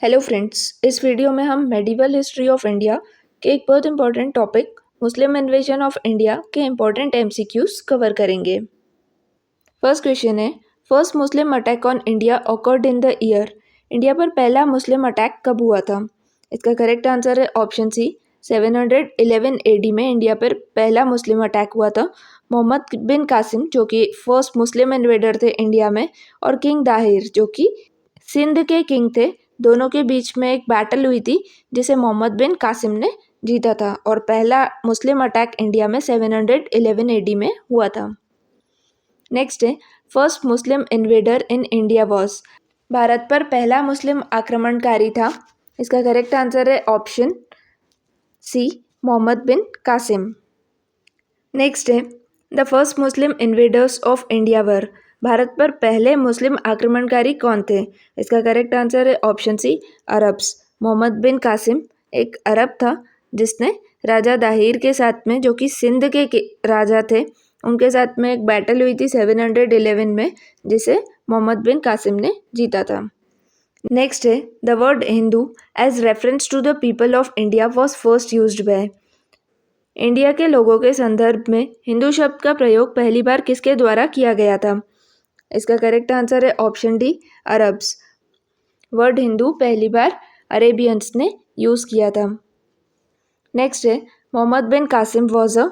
Hello friends, इस video में हम मेडिवल हिस्ट्री ऑफ इंडिया के एक बहुत important topic Muslim invasion of India के इंपॉर्टेंट एमसीक्यूज कवर करेंगे। फर्स्ट क्वेश्चन है, first Muslim attack on India occurred in the year. India पर पहला मुस्लिम अटैक कब हुआ था? इसका करेक्ट आंसर है ऑप्शन सी, 711 एडी में इंडिया पर पहला मुस्लिम अटैक हुआ था। मोहम्मद बिन कासिम जो कि फर्स्ट मुस्लिम इन्वेडर थे इंडिया में, और किंग दाहिर जो कि सिंध के किंग थे, दोनों के बीच में एक बैटल हुई थी जिसे मोहम्मद बिन कासिम ने जीता था, और पहला मुस्लिम अटैक इंडिया में 711 एडी में हुआ था। नेक्स्ट है, first Muslim invader in India was. भारत पर पहला मुस्लिम आक्रमणकारी था। इसका करेक्ट आंसर है option C, Mohammad bin Qasim. Next है, the first Muslim invaders of India were. भारत पर पहले मुस्लिम आक्रमणकारी कौन थे? इसका करेक्ट आंसर है option C, Arabs. Mohammad bin Qasim एक अरब था जिसने राजा दाहिर के साथ में, जो कि सिंध के राजा थे, उनके साथ में एक बैटल हुई थी 711 में, जिसे मोहम्मद बिन कासिम ने जीता था। नेक्स्ट है, the word Hindu as reference to the people of India was first used by. India के लोगों के संदर्भ में हिंदू शब्द का प्रयोग पहली बार किसके द्वारा किया गया था? इसका करेक्ट आंसर है option D, Arabs. Word Hindu पहली बार अरेबियंस ने यूज़ किया था। नेक्स्ट है, मोहम्मद बिन कासिम वॉज अ।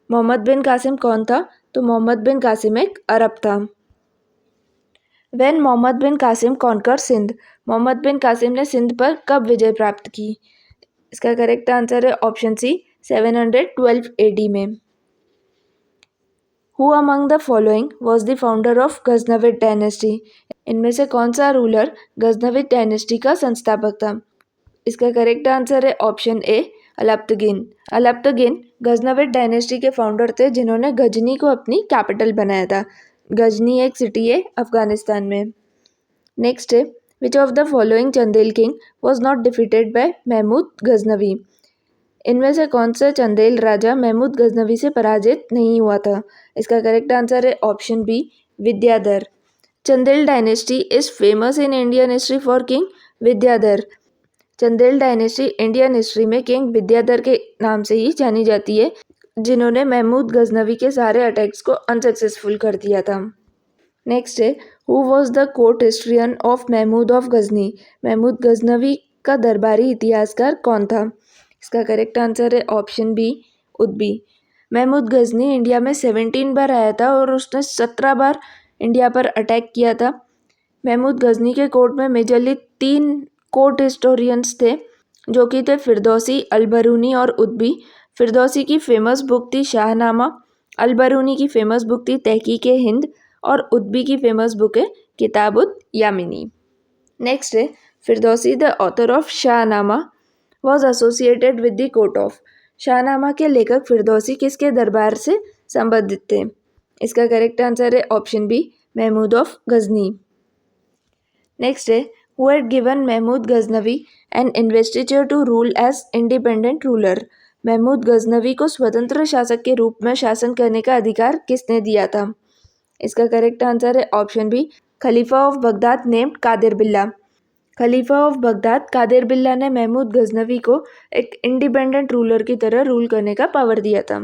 मोहम्मद बिन कासिम कौन था? तो मोहम्मद बिन कासिम एक अरब था। When Mohammad bin Qasim conquer Sindh. मोहम्मद बिन कासिम ने सिंध पर कब विजय प्राप्त की? इसका करेक्ट आंसर है ऑप्शन सी, 712 एडी में। Who among the following was the founder of Ghaznavid dynasty. इनमें से कौन सा रूलर गजनविद डायनेस्टी का संस्थापक था? इसका करेक्ट आंसर है ऑप्शन ए, अलप्तगिन। अलप्तगिन गजनविद डायनेस्टी के फाउंडर थे जिन्होंने गजनी को अपनी कैपिटल बनाया था। गजनी एक सिटी है अफगानिस्तान में। नेक्स्ट है, which of the following Chandel king was not defeated by Mahmud Ghaznavi. इनमें से कौन सा चंदेल राजा महमूद गजनवी से पराजित नहीं हुआ था? इसका करेक्ट आंसर है option B, Vidyadhar. Chandel dynasty is famous in Indian history for king Vidyadhar. Chandel dynasty Indian history में किंग विद्याधर के नाम से ही जानी जाती है, जिन्होंने महमूद गजनवी के सारे अटैक्स को अनसक्सेसफुल कर दिया था। नेक्स्ट है, who was the court historian of Mahmud of Ghazni. Mahmud Ghaznavi का दरबारी इतिहासकार कौन था? इसका करेक्ट आंसर है option B, Utbi. Mahmud Ghazni India में 17 बार आया था और उसने 17 बार इंडिया पर अटैक किया था। महमूद गजनी के कोर्ट में मेजरली 3 कोर्ट हिस्टोरियंस थे, जो कि थे फिरदौसी, अलबरूनी और उद्बी। फिरदौसी की फेमस बुक थी शाहनामा, अलबरूनी की फेमस बुक थी तहकीक हिंद, और उद्बी की फेमस बुक है किताबुत यामिनी। नेक्स्ट है, Firdausi the author of Shahnama was associated with the court of. Shahnama के लेखक फिरदौसी किसके दरबार से संबंधित थे? इसका करेक्ट आंसर है option B, Mahmud of Ghazni. Next है, who had given Mahmud Ghaznavi an investiture to rule as independent ruler. Mahmud Ghaznavi को स्वतंत्र शासक के रूप में शासन करने का अधिकार किसने दिया था? इसका करेक्ट आंसर है option B, khalifa of Baghdad named Qadir Billah. Khalifa of Baghdad Qadir बिल्ला ने महमूद गजनवी को एक इंडिपेंडेंट रूलर की तरह रूल करने का पावर दिया था।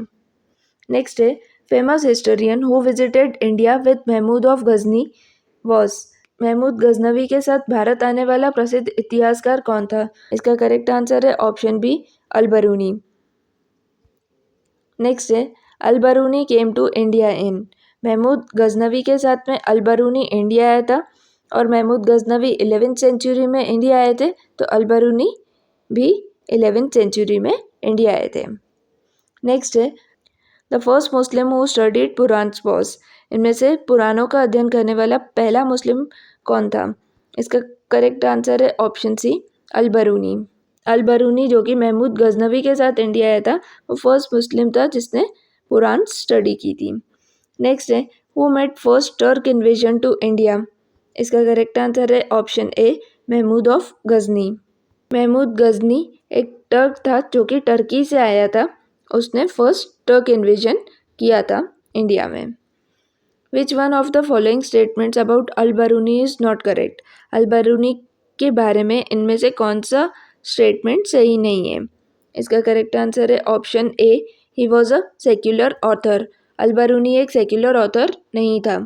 नेक्स्ट है, famous historian who visited India with Mahmud of Ghazni was. Mahmud Ghaznavi के साथ भारत आने वाला प्रसिद्ध इतिहासकार कौन था? इसका करेक्ट आंसर है ऑप्शन बी, अलबरूनी। नेक्स्ट है, Alberuni came to India in. Mahmud Ghaznavi के साथ में अलबरूनी इंडिया आया था, और महमूद गजनवी 11वीं सेंचुरी में इंडिया आए थे, तो अलबरूनी भी 11वीं सेंचुरी में इंडिया आए थे। नेक्स्ट है, the first Muslim who studied Puranas was. इनमें से पुराणों का अध्ययन करने वाला पहला मुस्लिम कौन था? इसका करेक्ट आंसर है ऑप्शन सी, अलबरूनी। अलबरूनी जो कि महमूद गजनवी के साथ इंडिया आया था, वो फर्स्ट मुस्लिम था जिसने पुराण स्टडी की थी। नेक्स्ट है, who made first Turk invasion to India. इसका करेक्ट आंसर है option A, Mahmud of Ghazni. Mahmud Ghazni एक टर्क था जो कि टर्की से आया था, उसने फर्स्ट टर्क इन्वेजन किया था इंडिया में। विच one of the following statements about Al-Biruni is not correct. Al-Biruni के बारे में इनमें से कौन सा स्टेटमेंट सही नहीं है? इसका करेक्ट आंसर है option A, he was a secular author. Al-Biruni एक सेक्युलर ऑथर नहीं था।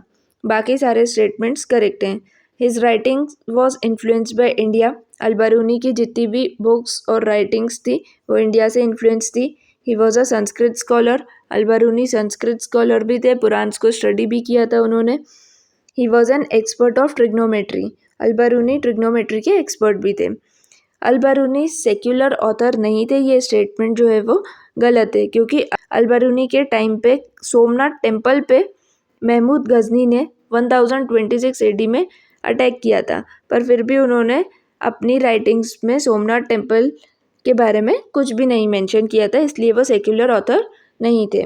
बाकी सारे स्टेटमेंट्स करेक्ट हैं। His writing was influenced by India. Al-Biruni की जितनी भी बुक्स और राइटिंग्स थी वो इंडिया से इन्फ्लुएंस थी। He was a Sanskrit scholar. Al-Biruni Sanskrit scholar भी थे, पुराण्स को स्टडी भी किया था उन्होंने। He was an expert of trigonometry. Al-Biruni trigonometry के एक्सपर्ट भी थे। अलबरूनी सेक्युलर ऑथर नहीं थे, ये स्टेटमेंट जो है वो गलत है, क्योंकि अलबरूनी के टाइम पे सोमनाथ टेम्पल पे महमूद गजनी ने 1026 एडी में अटैक किया था, पर फिर भी उन्होंने अपनी राइटिंग्स में सोमनाथ टेम्पल के बारे में कुछ भी नहीं मेंशन किया था, इसलिए वो सेक्युलर ऑथर नहीं थे।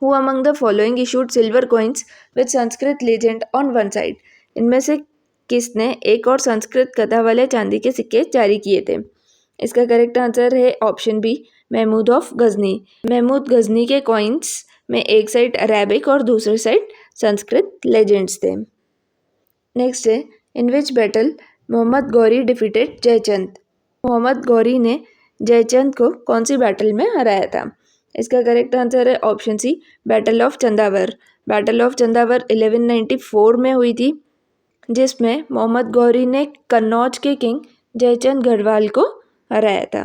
Who among the following issued silver coins with Sanskrit legend on one side? इनमें से किसने एक और संस्कृत कथा वाले चांदी के सिक्के जारी किए थे? इसका करेक्ट आंसर है option B, Mahmud of Ghazni. Mahmud Ghazni के कॉइन्स में एक साइड अरेबिक और दूसरी साइड संस्कृत लेजेंड्स थे। नेक्स्ट है, in which battle Mohammad Ghori defeated Jaichand? Mohammad Ghori ने जयचंद को कौन सी बैटल में हराया था? इसका करेक्ट आंसर है option C, battle of Chandawar. Battle of Chandawar 1194 में हुई थी, जिसमें मोहम्मद गौरी ने कन्नौज के किंग जयचंद गढ़वाल को हराया था।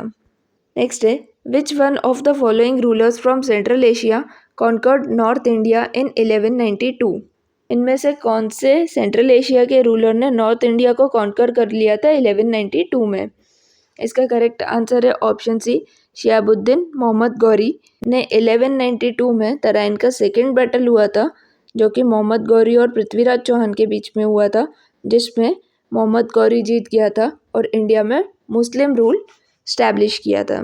नेक्स्ट है, which one of the following rulers from Central Asia conquered North India in 1192? इनमें से कौन से सेंट्रल एशिया के रूलर ने नॉर्थ इंडिया को कॉन्कर कर लिया था 1192 में? इसका करेक्ट आंसर है ऑप्शन सी, शिहाबुद्दीन मोहम्मद गौरी ने 1192 में तराइन का सेकेंड बैटल हुआ था, जो कि मोहम्मद गौरी और पृथ्वीराज चौहान के बीच में हुआ था, जिसमें मोहम्मद गौरी जीत गया था और इंडिया में मुस्लिम रूल स्टैब्लिश किया था।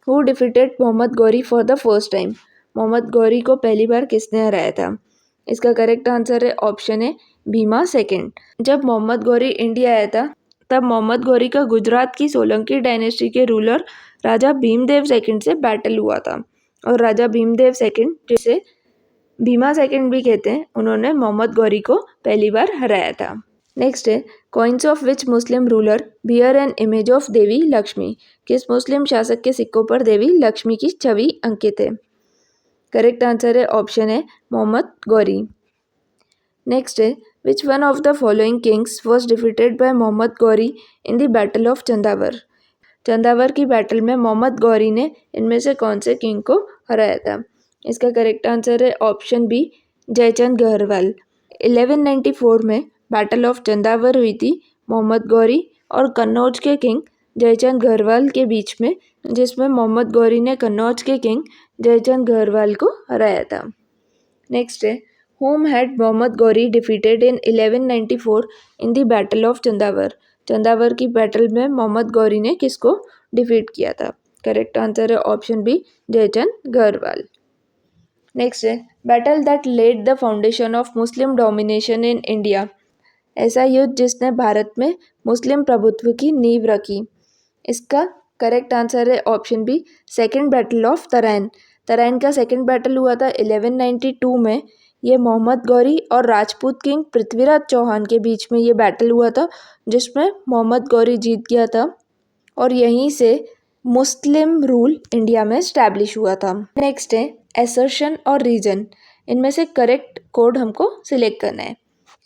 Who defeated Mohammad Ghori for the first time? Mohammad Ghori को पहली बार किसने हराया था? इसका करेक्ट आंसर है ऑप्शन ए, भीमा सेकेंड। जब मोहम्मद गौरी इंडिया आया था, तब मोहम्मद गौरी का गुजरात की सोलंकी डायनेस्टी के रूलर राजा भीमदेव सेकंड से बैटल हुआ था, और राजा भीमदेव सेकंड, जिसे भीमा सेकंड भी कहते हैं, उन्होंने मोहम्मद गौरी को पहली बार हराया था। नेक्स्ट है, coins of which Muslim ruler bear an image of Devi Lakshmi? किस मुस्लिम शासक के सिक्कों पर देवी लक्ष्मी की छवि अंकित है? करेक्ट आंसर है ऑप्शन है, मोहम्मद गौरी। नेक्स्ट है, which one of the following kings was defeated by Mohammad Ghori in the battle of Chandawar? Chandawar की बैटल में मोहम्मद गौरी ने इनमें से कौन से किंग को हराया था? इसका करेक्ट आंसर है ऑप्शन बी, जयचंद गढ़वाल। 1194 में बैटल ऑफ चंदावर हुई थी मोहम्मद गौरी और कन्नौज के किंग जयचंद गढ़वाल के बीच में, जिसमें मोहम्मद गौरी ने कन्नौज के किंग जयचंद गढ़वाल को हराया था। नेक्स्ट है, whom had Mohammad Ghori defeated in 1194 in the battle of Chandawar? Chandawar की बैटल में मोहम्मद गौरी ने किसको डिफीट किया था? करेक्ट आंसर है option B, Jaichand Garhwal. Next है, battle that led the foundation of Muslim domination in India? ऐसा युद्ध जिसने भारत में मुस्लिम प्रभुत्व की नींव रखी। इसका करेक्ट आंसर है option B, second battle of Tarain. Tarain का सेकेंड बैटल हुआ था 1192 में। ये मोहम्मद गौरी और राजपूत किंग पृथ्वीराज चौहान के बीच में ये बैटल हुआ था, जिसमें मोहम्मद गौरी जीत गया था, और यहीं से मुस्लिम रूल इंडिया में स्टैब्लिश हुआ था। नेक्स्ट है, एसर्शन और रीजन। इनमें से करेक्ट कोड हमको सिलेक्ट करना है।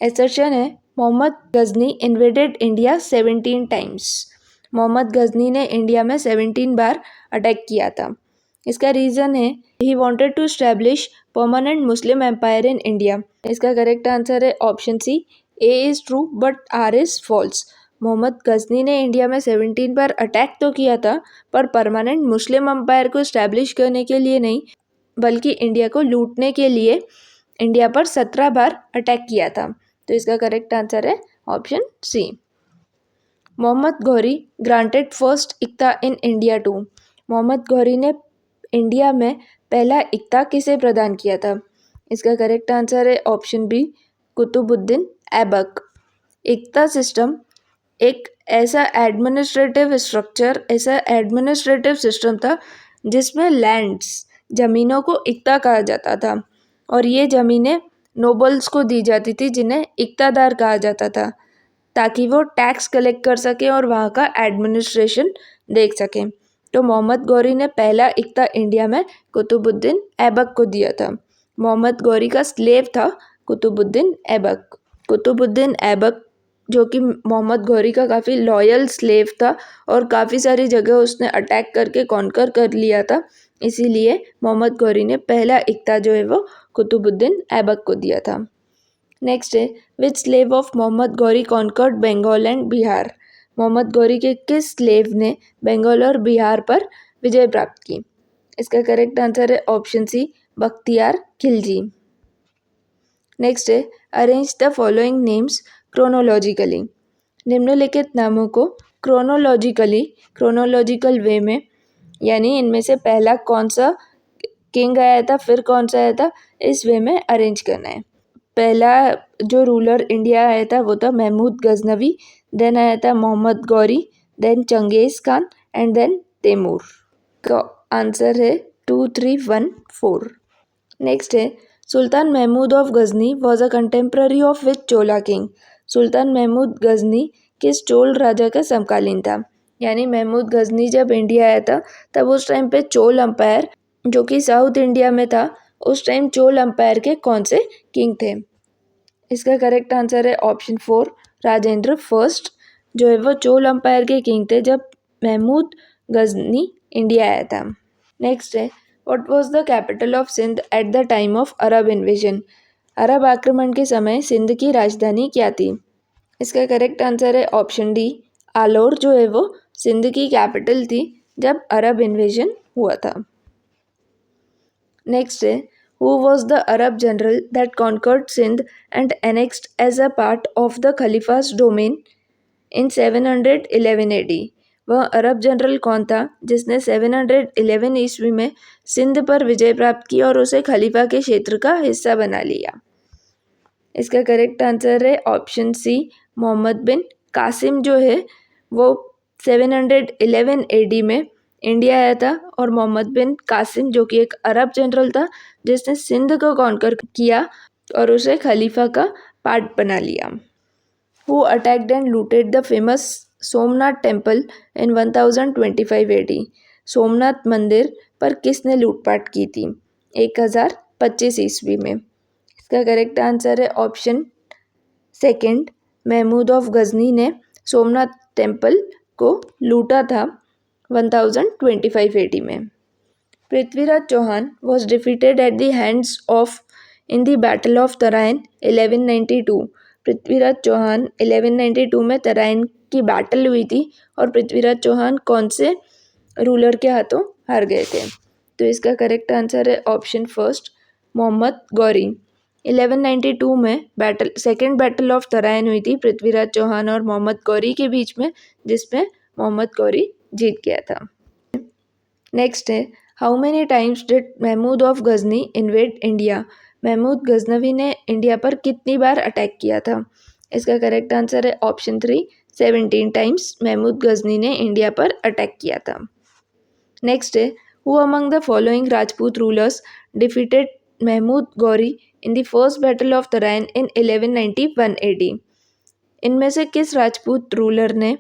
एसर्शन है, Mohammad Ghazni invaded India 17 times. Mohammad Ghazni ने इंडिया में 17 बार अटैक किया था। इसका रीज़न है, he wanted to establish permanent Muslim empire in India. इसका करेक्ट आंसर है option C, A is true but R is false. Mohammad Ghazni ने इंडिया में 17 बार अटैक तो किया था, पर परमानेंट मुस्लिम एम्पायर को स्टैब्लिश करने के लिए नहीं, बल्कि इंडिया को लूटने के लिए इंडिया पर 17 बार अटैक किया था। तो इसका करेक्ट आंसर है option C. Mohammad Ghori granted first iqta in India to. Mohammad Ghori ने इंडिया में पहला इक्ता किसे प्रदान किया था? इसका करेक्ट आंसर है option B, Qutubuddin Aibak. Iqta system एक ऐसा एडमिनिस्ट्रेटिव स्ट्रक्चर, ऐसा एडमिनिस्ट्रेटिव सिस्टम था जिसमें लैंड्स, ज़मीनों को इक्ता कहा जाता था, और ये ज़मीनें नोबल्स को दी जाती थी, जिन्हें इक्तादार कहा जाता था। ताकि वो टैक्स कलेक्ट कर सके और वहाँ का एडमिनिस्ट्रेशन देख सकें। तो मोहम्मद गौरी ने पहला इक्ता इंडिया में कुतुबुद्दीन ऐबक को दिया था। मोहम्मद गौरी का स्लेव था कुतुबुद्दीन ऐबक। कुतुबुद्दीन ऐबक जो कि मोहम्मद गौरी का काफ़ी लॉयल स्लेव था और काफ़ी सारी जगह उसने अटैक करके कॉन्कर कर लिया था, इसीलिए मोहम्मद गौरी ने पहला इक्ता जो है वो कुतुबुद्दीन ऐबक को दिया था। नेक्स्ट है, which slave of Mohammad Ghori conquered Bengal and Bihar. Mohammad Ghori के किस स्लेव ने बंगाल और बिहार पर विजय प्राप्त की? इसका करेक्ट आंसर है option C, Bakhtiyar Khilji. Next है, arrange the following names chronologically. निम्नलिखित नामों को क्रोनोलॉजिकल वे में, यानी इनमें से पहला कौन सा किंग आया था फिर कौन सा आया था, इस वे में अरेंज करना है। पहला जो रूलर इंडिया आया था वो था महमूद गजनवी, देन आया था Mohammad Ghori, then Genghis Khan and then Timur. का आंसर है 2314। नेक्स्ट है, Sultan Mahmud of Ghazni was a contemporary of which Chola king. Sultan Mahmud Ghazni किस चोल राजा का समकालीन था? यानी महमूद गजनी जब इंडिया आया था तब उस टाइम पे चोल अम्पायर जो कि साउथ इंडिया में था, उस टाइम चोल अम्पायर के कौन से किंग थे? इसका करेक्ट आंसर है ऑप्शन 4, राजेंद्र फर्स्ट जो है वो चोल अम्पायर के किंग थे जब महमूद गजनी इंडिया आया था। नेक्स्ट है, what was the capital of Sindh at the time of Arab invasion. अरब आक्रमण के समय सिंध की राजधानी क्या थी? इसका करेक्ट आंसर है ऑप्शन डी, आलोर जो है वो सिंध की कैपिटल थी जब अरब इन्वेजन हुआ था। नेक्स्ट है, who was the Arab general that conquered Sindh and annexed as a part of the Khalifa's domain in 711 AD। वह अरब जनरल कौन था जिसने 711 ईस्वी में सिंध पर विजय प्राप्त की और उसे खलीफा के क्षेत्र का हिस्सा बना लिया? इसका करेक्ट आंसर है ऑप्शन सी, मोहम्मद बिन कासिम जो है वो 711 एडी में इंडिया आया था और मोहम्मद बिन कासिम जो कि एक अरब जनरल था जिसने सिंध को कॉन्कर किया और उसे खलीफा का पार्ट बना लिया। Who attacked and looted the famous Somnath temple in 1025 AD। Somnath मंदिर पर किसने लूटपाट की थी 1025 ईस्वी में? इसका करेक्ट आंसर है option second, Mahmud of Ghazni ने सोमनाथ टेम्पल को लूटा था 1025 AD में। Prithviraj Chauhan was defeated at the hands of in the battle of Tarain 1192। Prithviraj Chauhan 1192 में तराइन की बैटल हुई थी और पृथ्वीराज चौहान कौन से रूलर के हाथों हार गए थे? तो इसका करेक्ट आंसर है ऑप्शन फर्स्ट, मोहम्मद गौरी। 1192 में सेकेंड बैटल ऑफ तराइन हुई थी पृथ्वीराज चौहान और मोहम्मद गौरी के बीच में, जिसमें मोहम्मद गौरी जीत गया था। नेक्स्ट है, how many times did Mahmud of Ghazni invade India. Mahmud Ghaznavi ने इंडिया पर कितनी बार अटैक किया था? इसका करेक्ट आंसर है ऑप्शन 3, 17 टाइम्स महमूद गजनी ने इंडिया पर अटैक किया था। नेक्स्ट है, who among the following Rajput rulers defeated Mahmud Ghori in the first battle of Tarain in 1191 AD। इनमें से किस राजपूत रूलर ने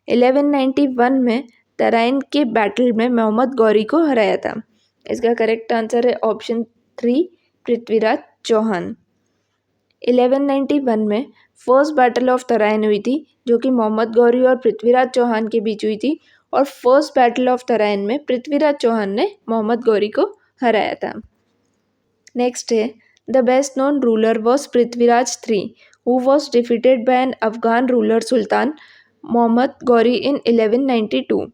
1191 में तराइन के बैटल में मोहम्मद गौरी को हराया था? इसका करेक्ट आंसर है ऑप्शन 3, पृथ्वीराज चौहान। 1191 में फर्स्ट बैटल ऑफ तराइन हुई थी जो कि मोहम्मद गौरी और पृथ्वीराज चौहान के बीच हुई थी और फर्स्ट बैटल ऑफ तराइन में पृथ्वीराज चौहान ने मोहम्मद गौरी को हराया था। नेक्स्ट है, the best known ruler was Prithviraj III who was defeated by an Afghan ruler Sultan Mohammad Ghori in 1192।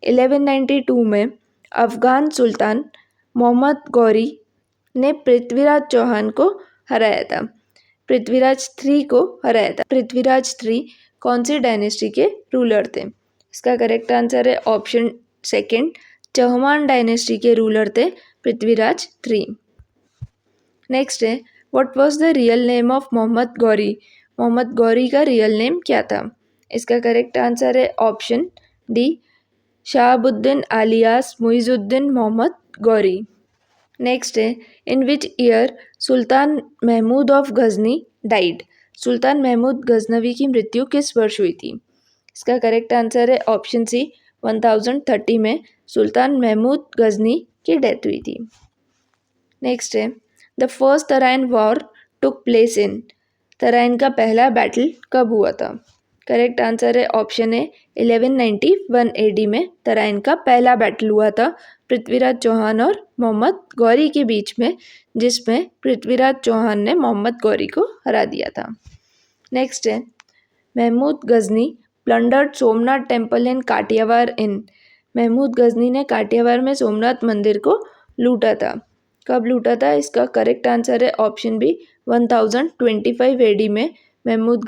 1192 में अफगान सुल्तान मोहम्मद गौरी ने पृथ्वीराज चौहान को हराया था, पृथ्वीराज III को हराया था। पृथ्वीराज III कौन सी डायनेस्टी के रूलर थे? इसका करेक्ट आंसर है ऑप्शन सेकंड, चौहान डायनेस्टी के रूलर थे पृथ्वीराज III। नेक्स्ट है, what was the real name of Mohammad Ghori. Mohammad Ghori का रियल नेम क्या था? इसका करेक्ट आंसर है option D, Shahabuddin alias Muizuddin Mohammad Ghori. Next है, in which year Sultan Mahmud of Ghazni died. Sultan Mahmud Ghaznavi की मृत्यु किस वर्ष हुई थी? इसका करेक्ट आंसर है ऑप्शन सी 1030 में सुल्तान महमूद गजनी की डेथ हुई थी। नेक्स्ट है the first Tarain war took place in. Tarain का पहला बैटल कब हुआ था? करेक्ट आंसर है ऑप्शन ए 1191 एडी में तराइन का पहला बैटल हुआ था पृथ्वीराज चौहान और मोहम्मद गौरी के बीच में, जिसमें पृथ्वीराज चौहान ने मोहम्मद गौरी को हरा दिया था। नेक्स्ट है Mahmud Ghazni plundered Somnath temple in Kathiawar in. Mahmud Ghazni ने काठियावाड़ में सोमनाथ मंदिर को लूटा था। कब लूटा था? इसका करेक्ट आंसर है ऑप्शन बी 1025 एडी में महमूद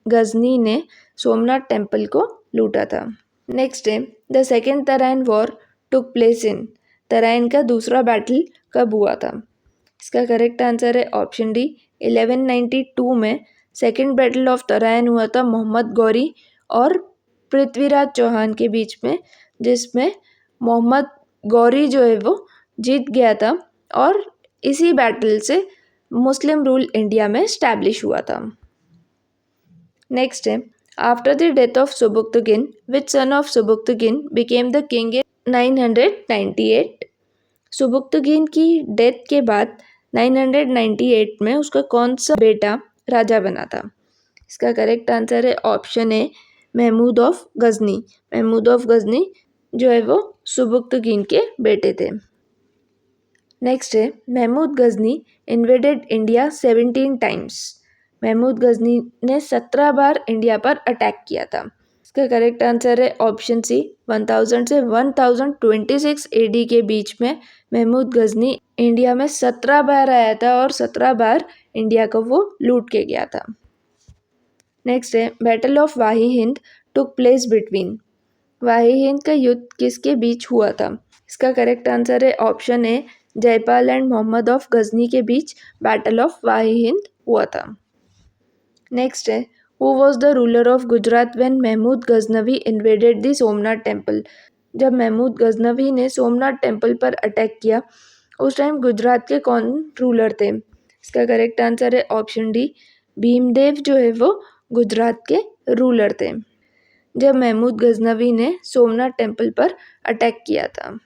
गजनी ने सोमनाथ टेम्पल को लूटा था। नेक्स्ट है the second Tarain war took place in. Tarain का दूसरा बैटल कब हुआ था? इसका करेक्ट आंसर है ऑप्शन डी 1192 में सेकेंड बैटल ऑफ तराइन हुआ था मोहम्मद गौरी और पृथ्वीराज चौहान के बीच में, जिसमें मोहम्मद गौरी जो है वो जीत गया था और इसी बैटल से मुस्लिम रूल इंडिया में स्टैब्लिश हुआ था। नेक्स्ट है after the death of Sabuktigin which son of Sabuktigin became the king in 998। Sabuktigin की डेथ के बाद 998 में उसका कौन सा बेटा राजा बना था? इसका करेक्ट आंसर है option A Mahmud of Ghazni. Mahmud of Ghazni जो है वो सुबुक्तगिन के बेटे थे। नेक्स्ट है Mahmud Ghazni invaded India 17 times. Mahmud Ghazni ने 17 बार इंडिया पर अटैक किया था। इसका करेक्ट आंसर है ऑप्शन सी 1000 से 1026 एडी के बीच में महमूद गजनी इंडिया में 17 बार आया था और 17 बार इंडिया को वो लूट के गया था। नेक्स्ट है battle of Wahi Hind took place between. Wahi Hind का युद्ध किसके बीच हुआ था? इसका करेक्ट आंसर है option A Jaipal and Mohammad of Ghazni के बीच बैटल ऑफ वाही हिंद हुआ था। नेक्स्ट है who was the ruler of Gujarat when Mahmud Ghaznavi invaded the Somnath temple. जब महमूद गजनवी ने सोमनाथ टेम्पल पर अटैक किया उस टाइम गुजरात के कौन रूलर थे? इसका करेक्ट आंसर है ऑप्शन डी भीमदेव जो है वो गुजरात के रूलर थे जब महमूद गजनवी ने सोमनाथ टेम्पल पर अटैक किया था।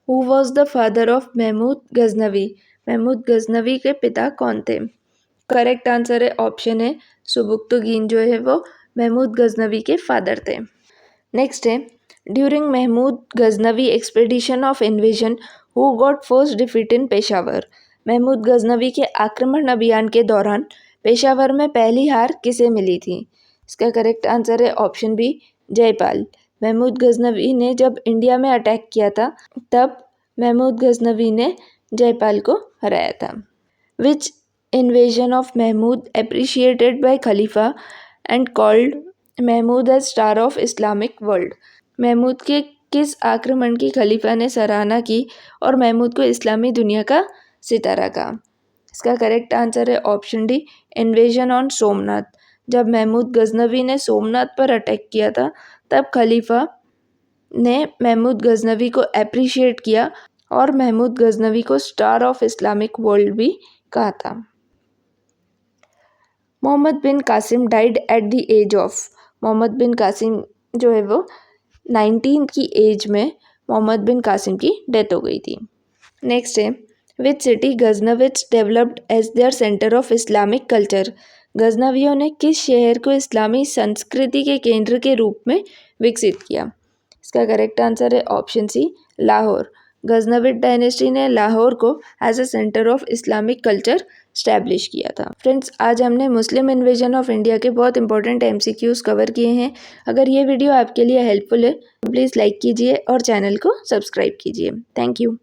Who was the father of Mahmud Ghaznavi. Mahmud Ghaznavi के पिता कौन थे? करेक्ट आंसर है ऑप्शन है सुबुक्तगिन जो है वो महमूद गजनवी के फादर थे। नेक्स्ट है during Mahmud Ghaznavi expedition of invasion who got first defeat in Peshawar. Mahmud Ghaznavi के आक्रमण अभियान के दौरान पेशावर में पहली हार किसे मिली थी? इसका करेक्ट आंसर है ऑप्शन बी जयपाल। महमूद गजनवी ने जब इंडिया में अटैक किया था तब महमूद गजनवी ने जयपाल को हराया था। Which invasion of Mahmud appreciated by Khalifa and called Mahmud as star of Islamic world. Mahmud के किस आक्रमण की खलीफा ने सराहना की और महमूद को इस्लामी दुनिया का सितारा कहा? इसका करेक्ट आंसर है option D invasion on Somnath. जब महमूद गजनवी ने सोमनाथ पर अटैक किया था तब खलीफा ने महमूद गजनवी को अप्रिशिएट किया और महमूद गजनवी को स्टार ऑफ इस्लामिक वर्ल्ड भी कहा था। Mohammad bin Qasim died at the age of. Mohammad bin Qasim जो है वो 19 की एज में मोहम्मद बिन कासिम की डेथ हो गई थी। नेक्स्ट है which city Ghaznavids developed as their centre of Islamic culture. गजनवियों ने किस शहर को इस्लामी संस्कृति के केंद्र के रूप में विकसित किया? इसका करेक्ट आंसर है option C Lahore. Ghaznavid dynasty ने लाहौर को as a centre of Islamic culture establish किया था। फ्रेंड्स, आज हमने मुस्लिम इन्वेजन ऑफ इंडिया के बहुत इंपॉर्टेंट MCQs कवर किए हैं। अगर ये वीडियो आपके लिए हेल्पफुल है तो प्लीज़ लाइक कीजिए और चैनल को सब्सक्राइब कीजिए। Thank you.